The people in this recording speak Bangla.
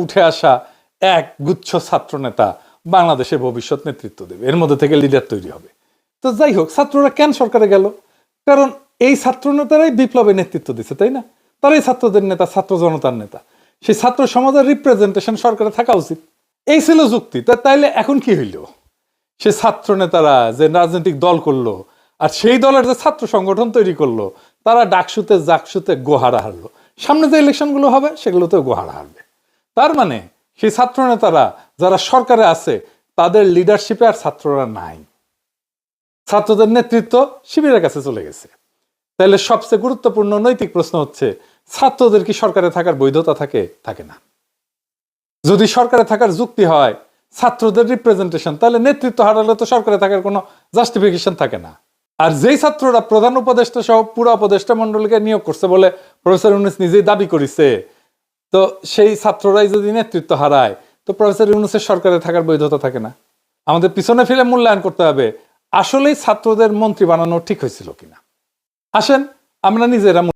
উঠে আসা এক গুচ্ছ ছাত্র নেতা বাংলাদেশের ভবিষ্যৎ নেতৃত্ব দেবে, এর মধ্যে থেকে লিডার তৈরি হবে। তো যাই হোক, ছাত্ররা কেন সরকারে গেল? কারণ এই ছাত্র নেতারাই বিপ্লবে নেতৃত্ব দিচ্ছে, তাই না? তারাই ছাত্রদের নেতা, ছাত্র জনতার নেতা। সেই ছাত্র সমাজের রিপ্রেজেন্টেশন সরকারে থাকা উচিত, এই ছিল যুক্তি। তাইলে এখন কি হইল? সে ছাত্র নেতারা যে রাজনৈতিক দল করলো, আর সেই দলের যে ছাত্র সংগঠন তৈরি করলো, তারা ডাকসুতে জাকসুতে গোহারা হারলো। সামনে যে ইলেকশনগুলো হবে সেগুলোতেও গোহারা হারবে। তার মানে সেই ছাত্র নেতারা যারা সরকারে আছে, তাদের লিডারশিপে আর ছাত্ররা নাই, ছাত্রদের নেতৃত্ব শিবিরের কাছে চলে গেছে। তাহলে সবচেয়ে গুরুত্বপূর্ণ নৈতিক প্রশ্ন হচ্ছে, ছাত্রদের কি সরকারে থাকার বৈধতা থাকে? থাকে না। যদি সরকারে থাকার যুক্তি হয় ছাত্রদের রিপ্রেজেন্টেশন, তাহলে নেতৃত্ব হারালে তো সরকারে থাকার কোনো জাস্টিফিকেশন থাকে না। আর যেই ছাত্ররা প্রধান উপদেষ্টা সহ পুরো উপদেষ্টা মন্ডলীকে নিয়োগ করছে বলে প্রফেসর ইউনূস নিজেই দাবি করেছে, তো সেই ছাত্ররাই যদি নেতৃত্ব হারায়, তো প্রফেসর ইউনূসের সরকারে থাকার বৈধতা থাকে না। আমাদের পিছনে ফিরে মূল্যায়ন করতে হবে আসলেই ছাত্রদের মন্ত্রী বানানো ঠিক হয়েছিল কিনা। আসেন আমরা নিজেরা